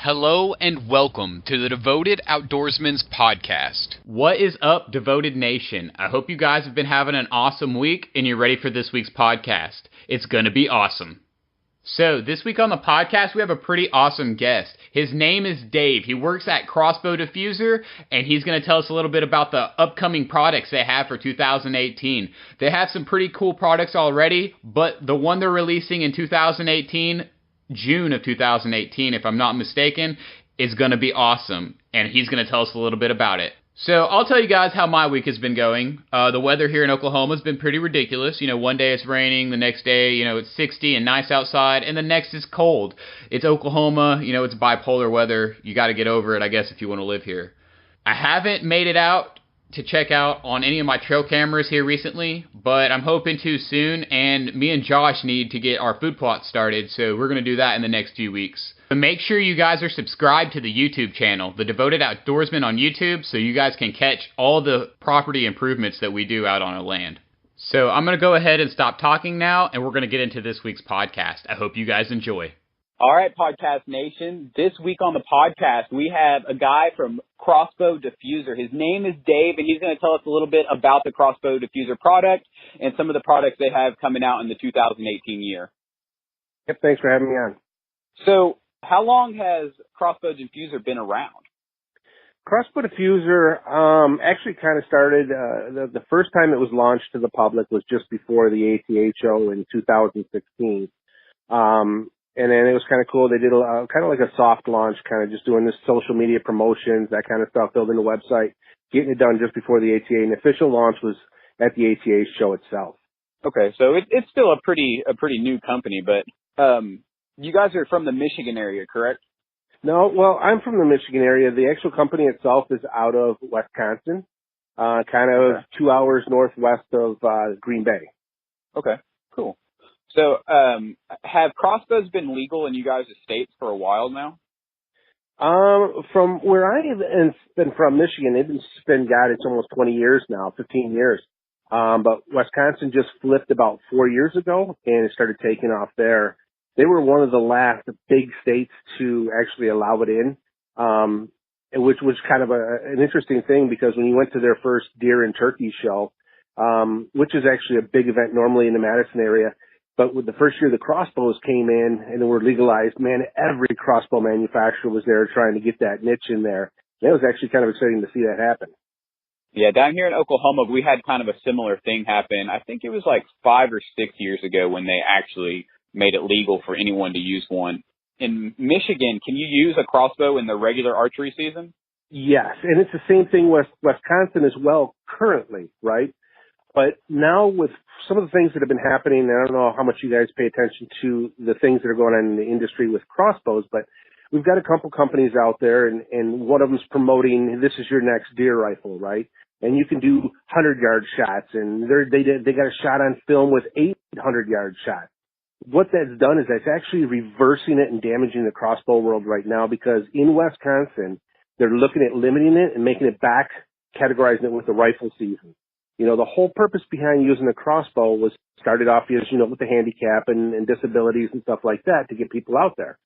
Hello and welcome to the Devoted Outdoorsman's podcast. What is up, Devoted Nation? I hope you guys have been having an awesome week and you're ready for this week's podcast. It's going to be awesome. So, this week on the podcast, we have a pretty awesome guest. His name is Dave. He works at Crossbow Defuser, and he's going to tell us a little bit about the upcoming products they have for 2018. They have some pretty cool products already, but the one they're releasing in 2018, June of 2018, if I'm not mistaken, is going to be awesome, and he's going to tell us a little bit about it. So I'll tell you guys how my week has been going. The weather here in Oklahoma has been pretty ridiculous. You know, one day it's raining, the next day, it's 60 and nice outside, and the next is cold. It's Oklahoma, it's bipolar weather. You got to get over it, I guess, if you want to live here. I haven't made it out to check out on any of my trail cameras here recently, but I'm hoping to soon, and me and Josh need to get our food plot started, so we're going to do that in the next few weeks. But make sure you guys are subscribed to the YouTube channel, The Devoted Outdoorsman on YouTube, so you guys can catch all the property improvements that we do out on our land. So I'm going to go ahead and stop talking now, and we're going to get into this week's podcast. I hope you guys enjoy. All right, Podcast Nation. This week on the podcast, we have a guy from Crossbow Defuser. His name is Dave, and he's going to tell us a little bit about the Crossbow Defuser product and some of the products they have coming out in the 2018 year. Yep, thanks for having me on. So, how long has Crossbow Defuser been around? Crossbow Defuser actually kind of started, the first time it was launched to the public was just before the ATA show in 2016. And then it was kind of cool. They did kind of like a soft launch, kind of just doing this social media promotions, that kind of stuff, building the website, getting it done just before the ATA. And the official launch was at the ATA show itself. Okay, so it's still a pretty new company, but you guys are from the Michigan area, correct? No, well, I'm from the Michigan area. The actual company itself is out of Wisconsin, kind of okay. 2 hours northwest of Green Bay. Okay, cool. So, have crossbows been legal in you guys' states for a while now? From where I have been from, Michigan, it's almost 20 years now, 15 years. But Wisconsin just flipped about 4 years ago and it started taking off there. They were one of the last big states to actually allow it in, which was kind of an interesting thing because when you went to their first deer and turkey show, which is actually a big event normally in the Madison area, but with the first year the crossbows came in and were legalized, man, every crossbow manufacturer was there trying to get that niche in there. And it was actually kind of exciting to see that happen. Yeah, down here in Oklahoma, we had kind of a similar thing happen. I think it was like 5 or 6 years ago when they actually made it legal for anyone to use one. In Michigan, can you use a crossbow in the regular archery season? Yes, and it's the same thing with Wisconsin as well currently, right? But now with some of the things that have been happening, and I don't know how much you guys pay attention to the things that are going on in the industry with crossbows, but we've got a couple companies out there, and one of them's promoting, this is your next deer rifle, right? And you can do 100-yard shots, and they got a shot on film with 800-yard shots. What that's done is that's actually reversing it and damaging the crossbow world right now because in Wisconsin, they're looking at limiting it and making it back, categorizing it with the rifle season. The whole purpose behind using a crossbow was started off as, with the handicap and disabilities and stuff like that to get people out there.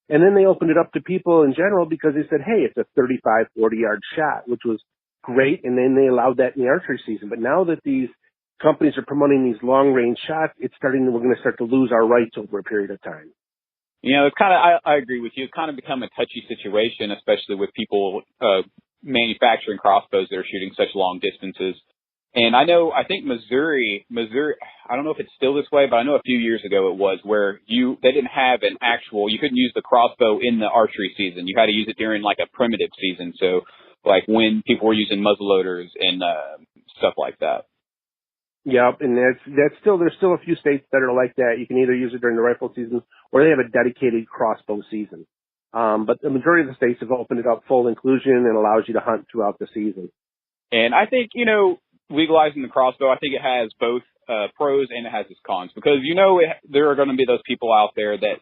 And then they opened it up to people in general because they said, hey, it's a 35, 40-yard shot, which was great. And then they allowed that in the archery season. But now that these companies are promoting these long-range shots, we're going to start to lose our rights over a period of time. It's kind of, I agree with you. It's kind of become a touchy situation, especially with people manufacturing crossbows that are shooting such long distances. And I think Missouri, I don't know if it's still this way, but I know a few years ago it was where they didn't have you couldn't use the crossbow in the archery season. You had to use it during like a primitive season. So like when people were using muzzleloaders and stuff like that. Yep. And there's still a few states that are like that. You can either use it during the rifle season or they have a dedicated crossbow season. But the majority of the states have opened it up full inclusion and allows you to hunt throughout the season. And I think, legalizing the crossbow, I think it has both pros and it has its cons because, there are going to be those people out there that,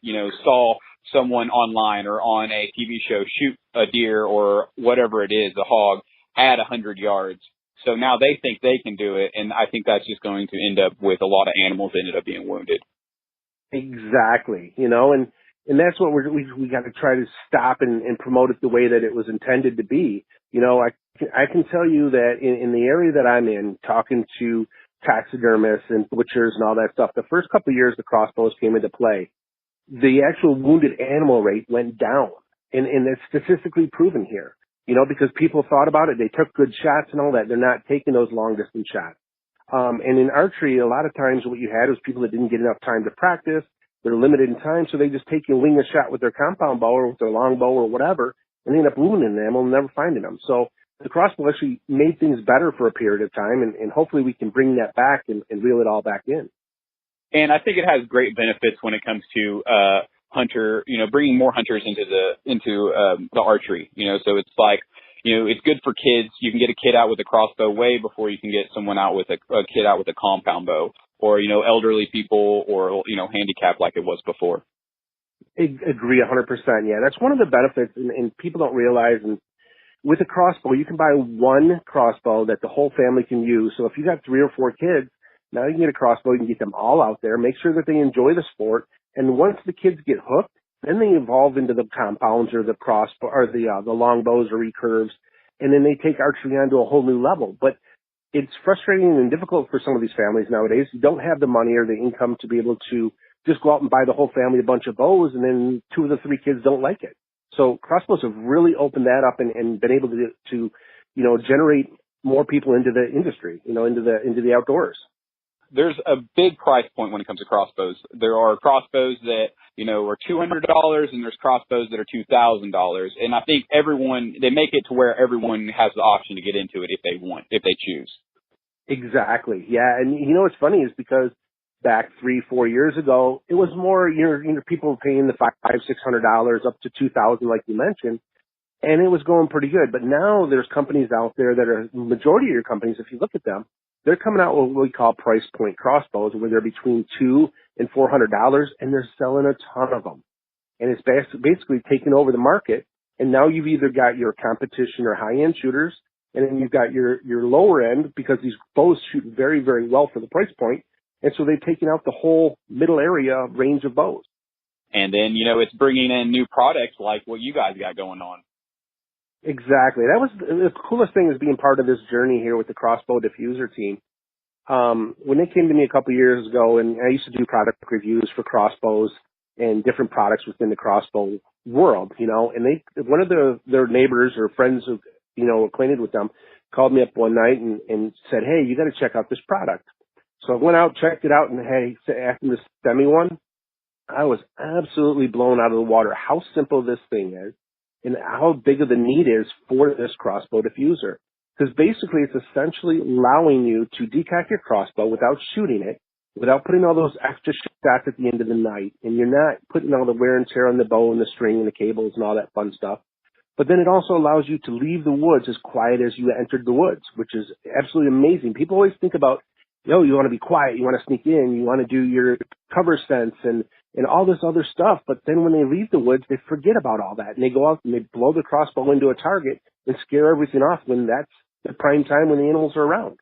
saw someone online or on a TV show shoot a deer or whatever it is, a hog, at 100 yards. So now they think they can do it, and I think that's just going to end up with a lot of animals that ended up being wounded. Exactly. And And that's what we got to try to stop and promote it the way that it was intended to be. You know, I can tell you that in the area that I'm in, talking to taxidermists and butchers and all that stuff, the first couple of years the crossbows came into play, the actual wounded animal rate went down. And it's statistically proven here, you know, because people thought about it. They took good shots and all that. They're not taking those long distance shots. And in archery, a lot of times what you had was people that didn't get enough time to practice. They're limited in time, so they just take and wing a shot with their compound bow or with their long bow or whatever, and they end up wounding them and never finding them. So the crossbow actually made things better for a period of time, and hopefully we can bring that back and reel it all back in. And I think it has great benefits when it comes to hunter, you know, bringing more hunters into the archery. You know, so it's like, you know, it's good for kids. You can get a kid out with a crossbow way before you can get someone out with a kid out with a compound bow, or, you know, elderly people, or, you know, handicapped like it was before. I agree 100%. Yeah, that's one of the benefits, and people don't realize. And with a crossbow, you can buy one crossbow that the whole family can use. So if you got 3 or 4 kids, now you can get a crossbow. You can get them all out there. Make sure that they enjoy the sport. And once the kids get hooked, then they evolve into the compounds or the crossbow or the longbows or recurves, and then they take archery on to a whole new level. But it's frustrating and difficult for some of these families nowadays who don't have the money or the income to be able to just go out and buy the whole family a bunch of bows, and then 2 of the 3 kids don't like it. So crossbows have really opened that up and been able to you know, generate more people into the industry, you know, into the outdoors. There's a big price point when it comes to crossbows. There are crossbows that, you know, are $200, and there's crossbows that are $2,000. And I think they make it to where everyone has the option to get into it if they choose. Exactly. Yeah. And you know, what's funny is because back 3-4 years ago, it was more, you know, people were paying the $500-$600 up to $2,000, like you mentioned, and it was going pretty good. But now there's companies out there that are, majority of your companies, if you look at them, they're coming out with what we call price point crossbows, where they're between $200 and $400, and they're selling a ton of them. And it's basically taking over the market. And now you've either got your competition or high-end shooters, and then you've got your lower end, because these bows shoot very, very well for the price point. And so they've taken out the whole middle area range of bows. And then, you know, it's bringing in new products like what you guys got going on. Exactly. That was the coolest thing, is being part of this journey here with the Crossbow Defuser team. When they came to me a couple of years ago, and I used to do product reviews for crossbows and different products within the crossbow world, you know, and one of their neighbors or friends who, you know, acquainted with them, called me up one night and said, "Hey, you got to check out this product." So I went out, checked it out, and asked them to send me one. I was absolutely blown out of the water how simple this thing is, and how big of the need is for this crossbow diffuser. Because basically it's essentially allowing you to decock your crossbow without shooting it, without putting all those extra shots at the end of the night, and you're not putting all the wear and tear on the bow and the string and the cables and all that fun stuff. But then it also allows you to leave the woods as quiet as you entered the woods, which is absolutely amazing. People always think about, you want to be quiet, you want to sneak in, you want to do your cover sense and all this other stuff. But then when they leave the woods, they forget about all that, and they go out and they blow the crossbow into a target and scare everything off when that's the prime time when the animals are around.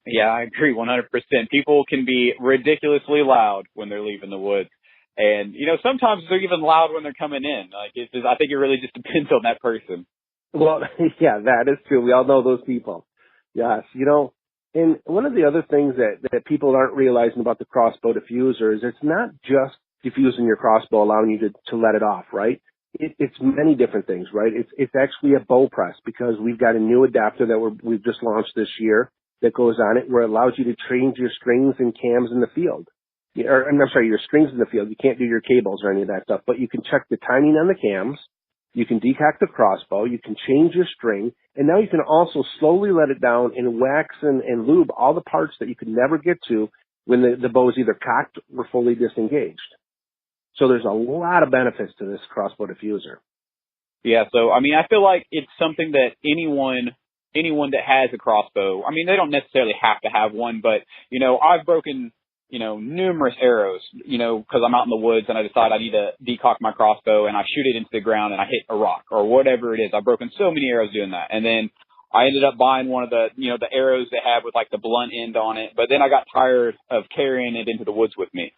Yeah, I agree 100%. People can be ridiculously loud when they're leaving the woods. And, you know, sometimes they're even loud when they're coming in. Like, I think it really just depends on that person. Well, yeah, that is true. We all know those people. Yes, you know. And one of the other things that people aren't realizing about the Crossbow Defuser is it's not just diffusing your crossbow, allowing you to let it off, right? It's many different things, right? It's actually a bow press, because we've got a new adapter that we've just launched this year that goes on it, where it allows you to change your strings and cams in the field. Your strings in the field. You can't do your cables or any of that stuff, but you can check the timing on the cams. You can decock the crossbow, you can change your string, and now you can also slowly let it down and wax and lube all the parts that you could never get to when the bow is either cocked or fully disengaged. So there's a lot of benefits to this Crossbow Defuser. Yeah, so, I mean, I feel like it's something that anyone that has a crossbow, I mean, they don't necessarily have to have one, but, you know, I've broken, you know, numerous arrows, you know, because I'm out in the woods and I decide I need to decock my crossbow and I shoot it into the ground and I hit a rock or whatever it is. I've broken so many arrows doing that. And then I ended up buying one of the, you know, the arrows they have with like the blunt end on it. But then I got tired of carrying it into the woods with me.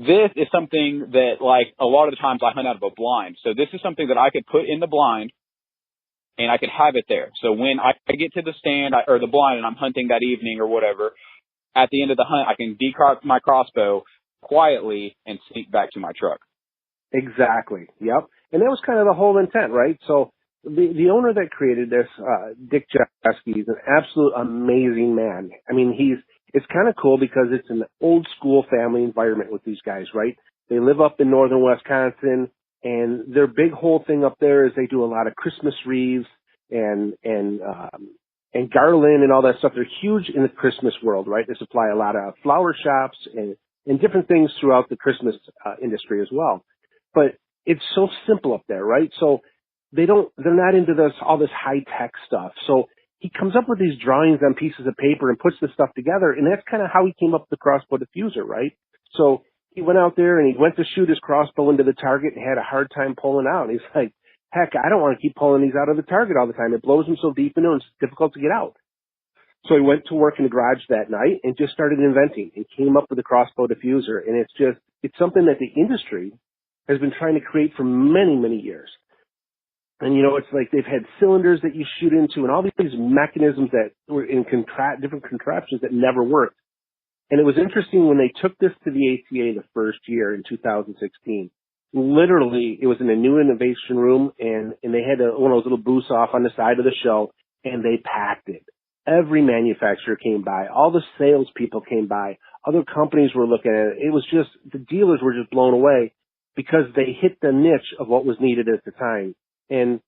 This is something that, like, a lot of the times I hunt out of a blind. So this is something that I could put in the blind and I could have it there. So when I get to the stand or the blind and I'm hunting that evening or whatever, at the end of the hunt, I can decock my crossbow quietly and sneak back to my truck. Exactly. Yep. And that was kind of the whole intent, right? So the owner that created this, Dick Chevalier, is an absolute amazing man. I mean, it's kind of cool because it's an old school family environment with these guys, right? They live up in northern Wisconsin, and their big whole thing up there is they do a lot of Christmas wreaths and garland and all that stuff. They're huge in the Christmas world, right? They supply a lot of flower shops and different things throughout the Christmas industry as well. But it's so simple up there, right? So they're not into all this high tech stuff. So he comes up with these drawings on pieces of paper and puts this stuff together. And that's kind of how he came up with the Crossbow Defuser, right? So he went out there and he went to shoot his crossbow into the target and had a hard time pulling out. And he's like, heck, I don't want to keep pulling these out of the target all the time. It blows them so deep into it, it's difficult to get out. So he went to work in the garage that night and just started inventing and came up with the Crossbow Defuser. And it's something that the industry has been trying to create for many, many years. And, it's like they've had cylinders that you shoot into and all these mechanisms that were in different contraptions that never worked. And it was interesting when they took this to the ATA the first year in 2016. Literally, it was in a new innovation room, and they had one of those little booths off on the side of the show, and they packed it. Every manufacturer came by. All the salespeople came by. Other companies were looking at it. It was just, the dealers were just blown away because they hit the niche of what was needed at the time. And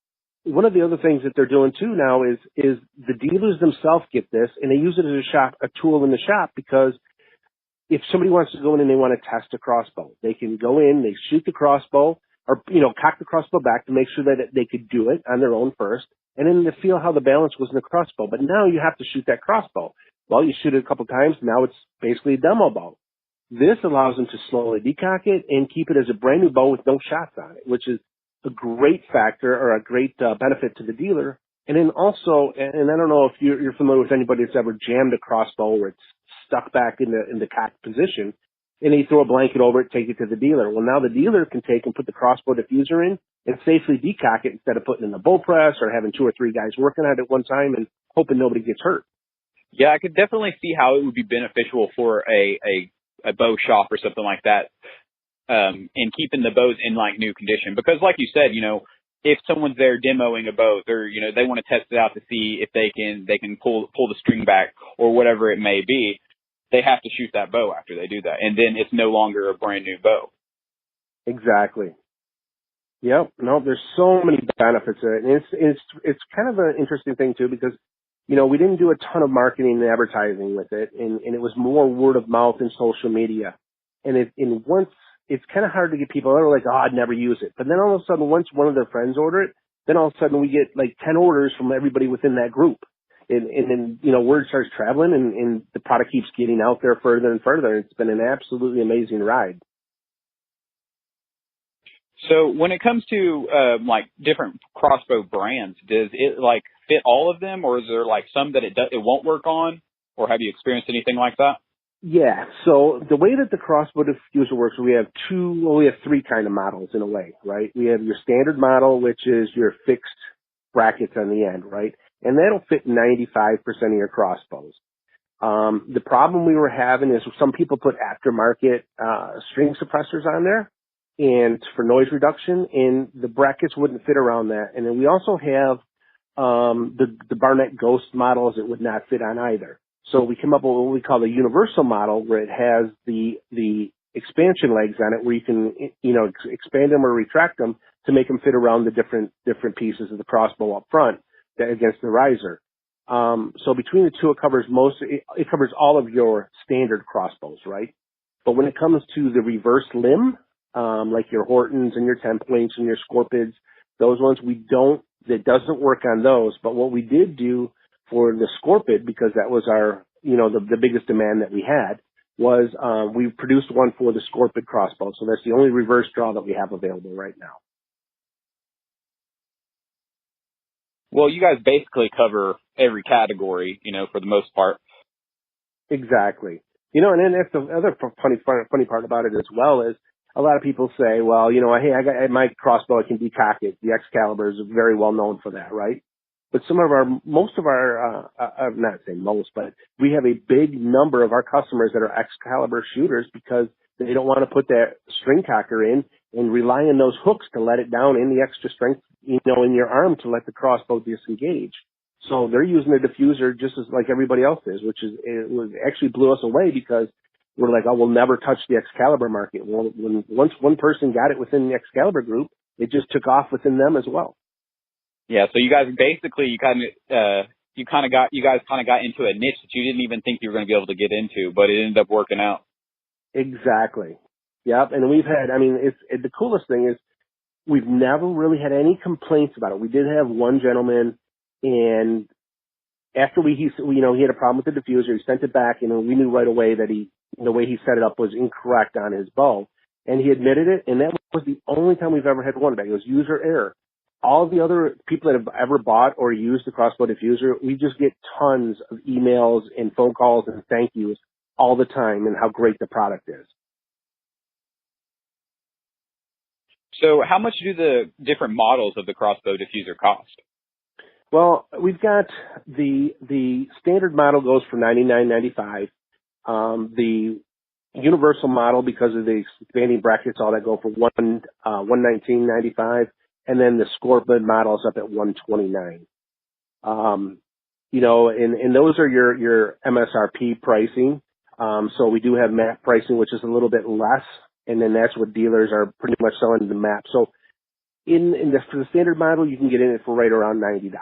one of the other things that they're doing too now is the dealers themselves get this and they use it as a tool in the shop, because if somebody wants to go in and they want to test a crossbow, they can go in, they shoot the crossbow or, cock the crossbow back to make sure that they could do it on their own first, and then to feel how the balance was in the crossbow. But now you have to shoot that crossbow. Well, you shoot it a couple times. Now it's basically a demo bow. This allows them to slowly decock it and keep it as a brand new bow with no shots on it, which is a great factor or a great benefit to the dealer. And then also, and I don't know if you're familiar with anybody that's ever jammed a crossbow where it's stuck back in the cocked position, and they throw a blanket over it, take it to the dealer. Well, now the dealer can take and put the Crossbow Defuser in and safely decock it instead of putting it in the bull press or having 2 or 3 guys working at it at one time and hoping nobody gets hurt. Yeah, I could definitely see how it would be beneficial for a bow shop or something like that, in keeping the bows in like new condition. Because like you said, if someone's there demoing a bow, or they want to test it out to see if they can pull the string back or whatever it may be, they have to shoot that bow after they do that, and then it's no longer a brand new bow. Exactly. Yep. No, there's so many benefits to it, and it's kind of an interesting thing too, because we didn't do a ton of marketing and advertising with it, and it was more word of mouth and social media. And once it's kind of hard to get people that are like, oh, I'd never use it. But then all of a sudden, once one of their friends order it, then all of a sudden we get like 10 orders from everybody within that group. And then, word starts traveling and the product keeps getting out there further and further. It's been an absolutely amazing ride. So when it comes to, like different crossbow brands, does it like fit all of them, or is there like some that it won't work on, or have you experienced anything like that? Yeah. So the way that the Crossbow Defuser works, we have 3 kind of models in a way, right? We have your standard model, which is your fixed brackets on the end, right? And that'll fit 95% of your crossbows. The problem we were having is some people put aftermarket string suppressors on there and for noise reduction, and the brackets wouldn't fit around that. And then we also have the Barnett Ghost models that would not fit on either. So we came up with what we call the universal model, where it has the expansion legs on it, where you can expand them or retract them to make them fit around the different pieces of the crossbow up front against the riser. So between the two, it covers all of your standard crossbows, right? But when it comes to the reverse limb, like your Hortons and your Templates and your Scorpids, those ones that doesn't work on those. But what we did do for the Scorpid, because that was our, the biggest demand that we had, was we produced one for the Scorpid crossbow. So that's the only reverse draw that we have available right now. Well, you guys basically cover every category, for the most part. Exactly. And then that's the other funny part about it as well is a lot of people say, well, hey, I got my crossbow, I can decock it. The Excalibur is very well known for that, right? But most of our, not saying most, but we have a big number of our customers that are Excalibur shooters because they don't want to put that string cocker in and rely on those hooks to let it down in the extra strength, in your arm to let the crossbow disengage. So they're using the diffuser just as like everybody else is, it actually blew us away because we're like, oh, we'll never touch the Excalibur market. Well, once one person got it within the Excalibur group, it just took off within them as well. Yeah. So you guys basically, you guys kind of got into a niche that you didn't even think you were going to be able to get into, but it ended up working out. Exactly. Yep. And the coolest thing is we've never really had any complaints about it. We did have one gentleman, and after he had a problem with the diffuser, he sent it back, and we knew right away that the way he set it up was incorrect on his bow. And he admitted it, and that was the only time we've ever had one back. It was user error. All the other people that have ever bought or used the Crossbow Defuser, we just get tons of emails and phone calls and thank yous all the time and how great the product is. So how much do the different models of the Crossbow Defuser cost? Well, we've got the standard model goes for $99.95. The universal model, because of the expanding brackets, all that go for $119.95, and then the Scorpion model is up at $129. And those are your MSRP pricing. So we do have MAP pricing, which is a little bit less, and then that's what dealers are pretty much selling the MAP. So for the standard model, you can get in it for right around $90.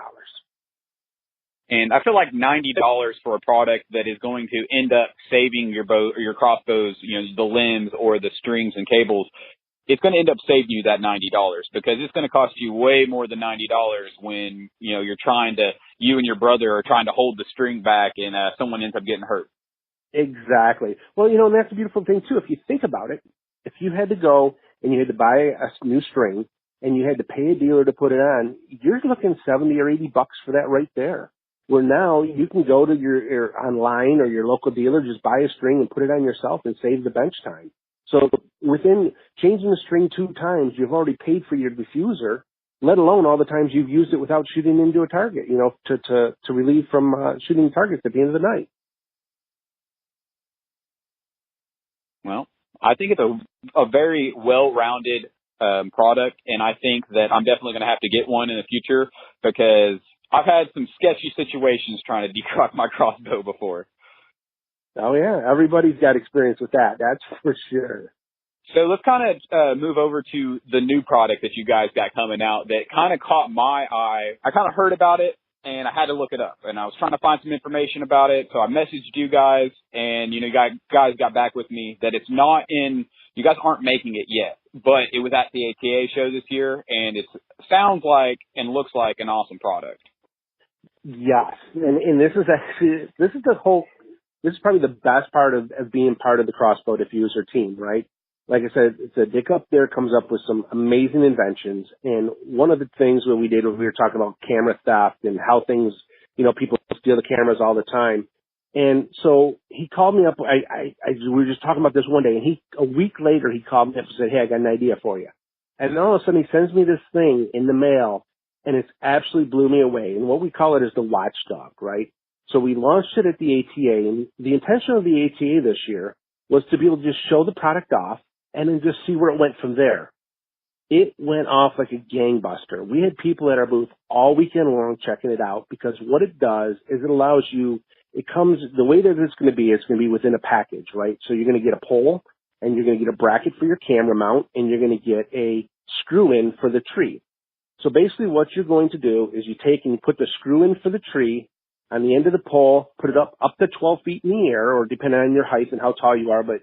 And I feel like $90 for a product that is going to end up saving your bow or your crossbows, the limbs or the strings and cables, it's going to end up saving you that $90 because it's going to cost you way more than $90 when, you and your brother are trying to hold the string back and someone ends up getting hurt. Exactly. Well, and that's a beautiful thing too. If you think about it, if you had to go and you had to buy a new string and you had to pay a dealer to put it on, you're looking $70 or $80 for that right there. Where now you can go to your online or your local dealer, just buy a string and put it on yourself and save the bench time. So within changing the string 2 times, you've already paid for your diffuser, let alone all the times you've used it without shooting into a target, to relieve from shooting targets at the end of the night. Well, I think it's a very well-rounded product, and I think that I'm definitely going to have to get one in the future because I've had some sketchy situations trying to decock my crossbow before. Oh, yeah. Everybody's got experience with that. That's for sure. So let's kind of move over to the new product that you guys got coming out that kind of caught my eye. I kind of heard about it, and I had to look it up. And I was trying to find some information about it, so I messaged you guys, and, you guys got back with me that it's not in – you guys aren't making it yet. But it was at the ATA show this year, and it sounds like and looks like an awesome product. Yes, and this is probably the best part of being part of the Crossbow Defuser team, right? Like I said, Dick up there comes up with some amazing inventions, and one of the things that we did when we were talking about camera theft and how things, people steal the cameras all the time, and so he called me up. We were just talking about this one day, and a week later he called me up and said, "Hey, I got an idea for you," and all of a sudden he sends me this thing in the mail. And it's absolutely blew me away. And what we call it is the Watchdog, right? So we launched it at the ATA, and the intention of the ATA this year was to be able to just show the product off and then just see where it went from there. It went off like a gangbuster. We had people at our booth all weekend long checking it out because what it does is it allows you, the way that it's going to be within a package, right? So you're going to get a pole, and you're going to get a bracket for your camera mount, and you're going to get a screw in for the tree. So basically what you're going to do is you take and you put the screw in for the tree on the end of the pole, put it up to 12 feet in the air, or depending on your height and how tall you are, but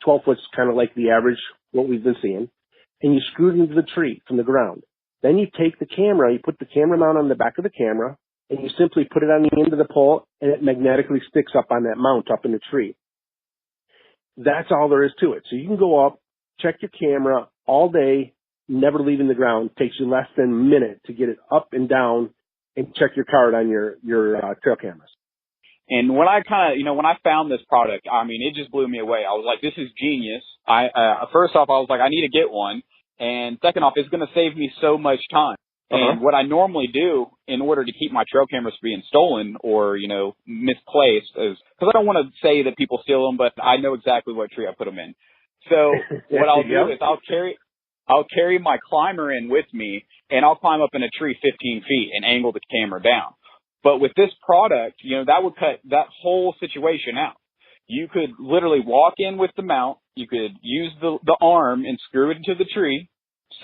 12 foot's kind of like the average, what we've been seeing, and you screw it into the tree from the ground. Then you take the camera, you put the camera mount on the back of the camera, and you simply put it on the end of the pole, and it magnetically sticks up on that mount up in the tree. That's all there is to it. So you can go up, check your camera all day, never leaving the ground. Takes you less than a minute to get it up and down and check your card on your trail cameras. And when I when I found this product, I mean, it just blew me away. I was like, this is genius. First off, I was like, I need to get one. And second off, it's going to save me so much time. And what I normally do in order to keep my trail cameras from being stolen or, misplaced is, because I don't want to say that people steal them, but I know exactly what tree I put them in. So what I'll do is I'll carry my climber in with me, and I'll climb up in a tree 15 feet and angle the camera down. But with this product, that would cut that whole situation out. You could literally walk in with the mount. You could use the arm and screw it into the tree,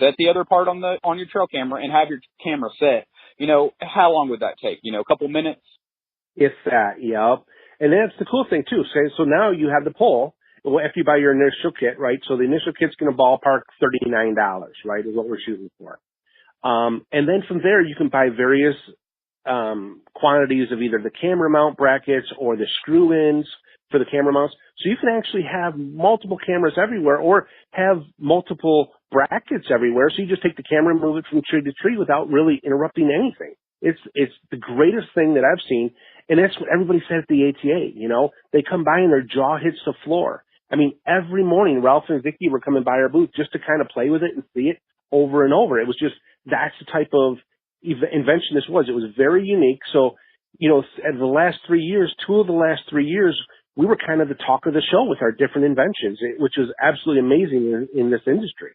set the other part on your trail camera, and have your camera set. How long would that take? A couple minutes? If that, yep. And that's the cool thing too. So now you have the pole. Well, after you buy your initial kit, right? So the initial kit's going to ballpark $39, right? Is what we're shooting for. And then from there, you can buy various quantities of either the camera mount brackets or the screw-ins for the camera mounts. So you can actually have multiple cameras everywhere or have multiple brackets everywhere. So you just take the camera and move it from tree to tree without really interrupting anything. It's the greatest thing that I've seen. And that's what everybody said at the ATA. They come by and their jaw hits the floor. I mean, every morning, Ralph and Vicky were coming by our booth just to kind of play with it and see it over and over. It was just, that's the type of invention this was. It was very unique. So, in the last 3 years, 2 of the last 3 years, we were kind of the talk of the show with our different inventions, which is absolutely amazing in this industry.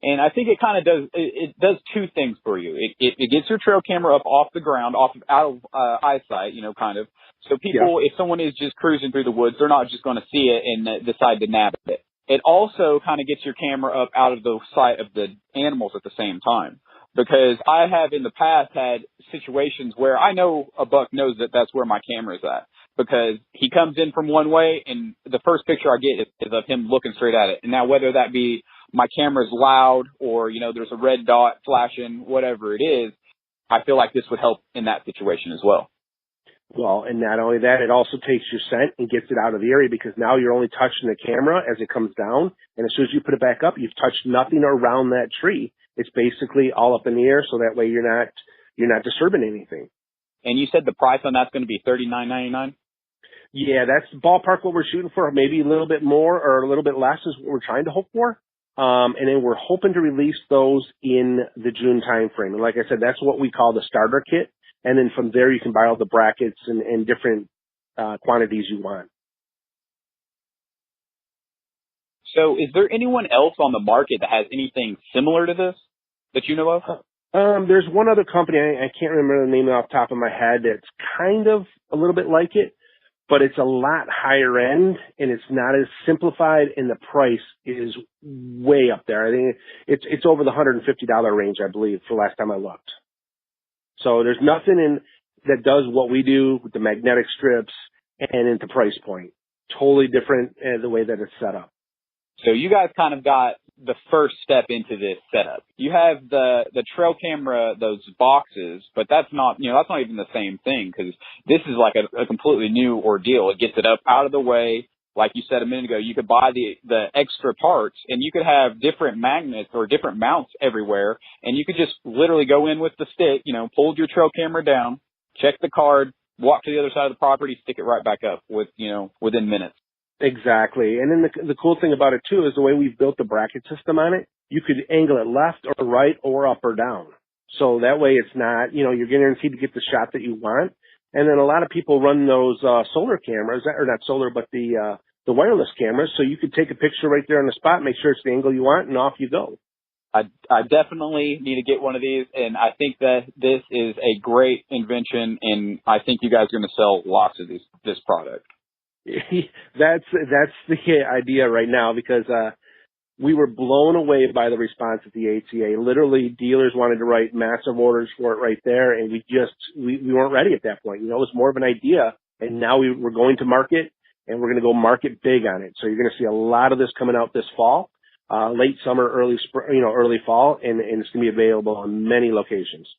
And I think it kind of does, it does two things for you. It gets your trail camera up off the ground, out of eyesight, kind of. So people, if someone is just cruising through the woods, they're not just going to see it and decide to nab it. It also kind of gets your camera up out of the sight of the animals at the same time. Because I have in the past had situations where I know a buck knows that that's where my camera is at. Because he comes in from one way and the first picture I get is of him looking straight at it. And now whether that be my camera's loud or, there's a red dot flashing, whatever it is, I feel like this would help in that situation as well. Well, and not only that, it also takes your scent and gets it out of the area because now you're only touching the camera as it comes down. And as soon as you put it back up, you've touched nothing around that tree. It's basically all up in the air. So that way you're not disturbing anything. And you said the price on that's going to be $39.99? Yeah, that's ballpark what we're shooting for. Maybe a little bit more or a little bit less is what we're trying to hope for. And then we're hoping to release those in the June timeframe. And like I said, that's what we call the starter kit. And then from there, you can buy all the brackets and different quantities you want. So is there anyone else on the market that has anything similar to this that you know of? There's one other company, I can't remember the name off the top of my head, that's kind of a little bit like it, but it's a lot higher end and it's not as simplified and the price is way up there. I think it's over the $150 range, I believe, for last time I looked. So there's nothing that does what we do with the magnetic strips and at the price point. Totally different the way that it's set up. So you guys kind of got the first step into this setup. You have the trail camera, those boxes, but that's not even the same thing because this is like a completely new ordeal. It gets it up out of the way. Like you said a minute ago, you could buy the extra parts and you could have different magnets or different mounts everywhere. And you could just literally go in with the stick, pull your trail camera down, check the card, walk to the other side of the property, stick it right back up within minutes. Exactly. And then the cool thing about it too is the way we've built the bracket system on it, you could angle it left or right or up or down. So that way it's not, you're guaranteed to get the shot that you want. And then a lot of people run those solar cameras, or not solar, but the wireless cameras. So you could take a picture right there on the spot, make sure it's the angle you want, and off you go. I definitely need to get one of these, and I think that this is a great invention, and I think you guys are going to sell lots of this product. That's the idea right now because we were blown away by the response at the ATA. Literally, dealers wanted to write massive orders for it right there, and we weren't ready at that point. It was more of an idea, and now we're going to market, and we're going to go market big on it. So you're going to see a lot of this coming out this fall, late summer, early spring, early fall, and it's going to be available on many locations.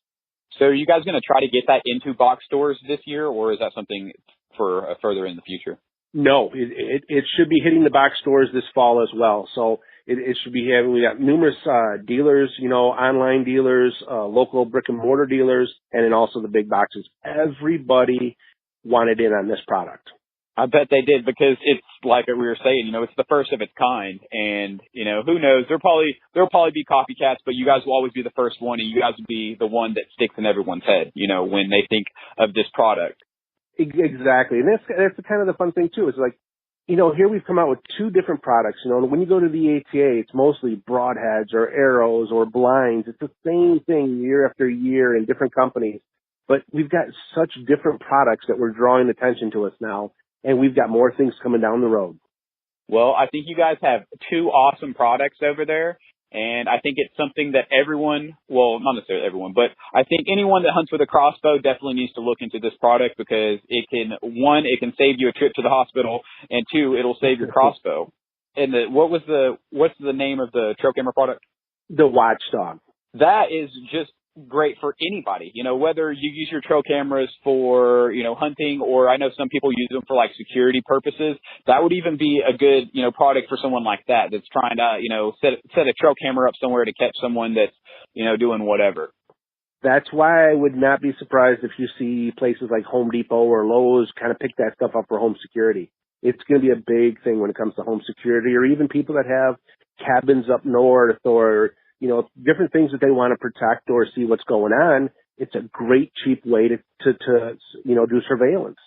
So are you guys going to try to get that into box stores this year, or is that something for further in the future? No, it should be hitting the box stores this fall as well. So it should be having, we got numerous dealers, online dealers, local brick and mortar dealers, and then also the big boxes. Everybody wanted in on this product. I bet they did, because it's like we were saying, you know, it's the first of its kind, and, you know, who knows, there'll probably be copycats, but you guys will always be the first one, and you guys will be the one that sticks in everyone's head, you know, when they think of this product. Exactly. And that's kind of the fun thing too. It's like, you know, here we've come out with two different products. You know, when you go to the ATA, it's mostly broadheads or arrows or blinds. It's the same thing year after year in different companies, but we've got such different products that we're drawing attention to us now. And we've got more things coming down the road. Well, I think you guys have two awesome products over there. And I think it's something that everyone, well, not necessarily everyone, but I think anyone that hunts with a crossbow definitely needs to look into this product, because it can, one, it can save you a trip to the hospital, and two, it'll save your crossbow. And what's the name of the trail camera product? The Watchdog. That is just great for anybody, you know, whether you use your trail cameras for, you know, hunting, or I know some people use them for like security purposes. That would even be a good, you know, product for someone like that that's trying to, you know, set a trail camera up somewhere to catch someone that's, you know, doing whatever. That's why I would not be surprised if you see places like Home Depot or Lowe's kind of pick that stuff up for home security. It's going to be a big thing when it comes to home security, or even people that have cabins up north, or, you know, different things that they want to protect or see what's going on. It's a great, cheap way to you know, do surveillance.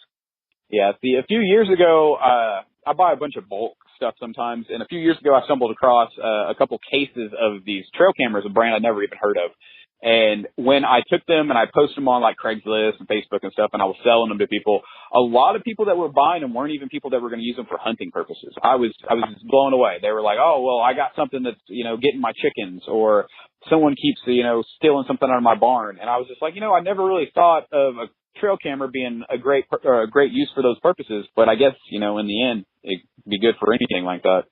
Yeah. See, a few years ago, I buy a bunch of bulk stuff sometimes, and a few years ago I stumbled across a couple cases of these trail cameras, a brand I'd never even heard of. And when I took them and I posted them on like Craigslist and Facebook and stuff, and I was selling them to people, a lot of people that were buying them weren't even people that were going to use them for hunting purposes. I was just blown away. They were like, oh, well, I got something that's, you know, getting my chickens, or someone keeps, you know, stealing something out of my barn. And I was just like, you know, I never really thought of a trail camera being a great use for those purposes. But I guess, you know, in the end, it'd be good for anything like that.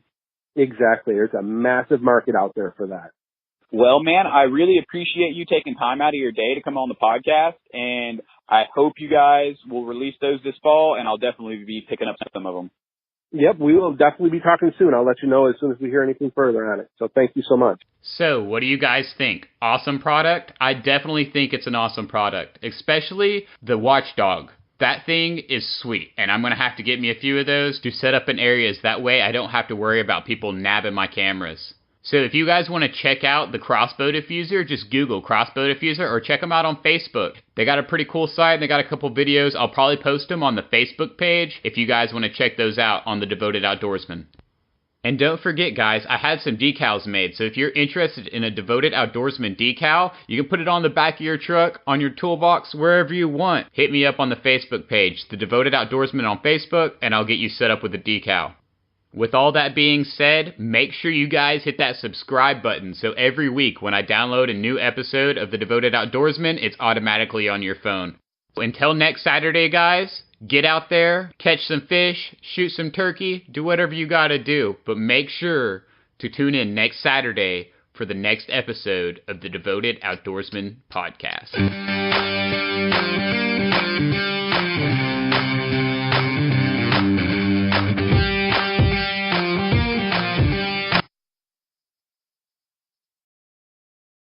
Exactly. There's a massive market out there for that. Well, man, I really appreciate you taking time out of your day to come on the podcast, and I hope you guys will release those this fall, and I'll definitely be picking up some of them. Yep, we will definitely be talking soon. I'll let you know as soon as we hear anything further on it. So thank you so much. So what do you guys think? Awesome product? I definitely think it's an awesome product, especially the Watchdog. That thing is sweet, and I'm going to have to get me a few of those to set up in areas. That way I don't have to worry about people nabbing my cameras. So if you guys want to check out the Crossbow Defuser, just Google Crossbow Defuser, or check them out on Facebook. They got a pretty cool site, and they got a couple videos. I'll probably post them on the Facebook page if you guys want to check those out on the Devoted Outdoorsman. And don't forget, guys, I had some decals made, so if you're interested in a Devoted Outdoorsman decal, you can put it on the back of your truck, on your toolbox, wherever you want. Hit me up on the Facebook page, the Devoted Outdoorsman on Facebook, and I'll get you set up with a decal. With all that being said, make sure you guys hit that subscribe button so every week when I download a new episode of the Devoted Outdoorsman, it's automatically on your phone. Until next Saturday, guys, get out there, catch some fish, shoot some turkey, do whatever you gotta do, but make sure to tune in next Saturday for the next episode of the Devoted Outdoorsman podcast.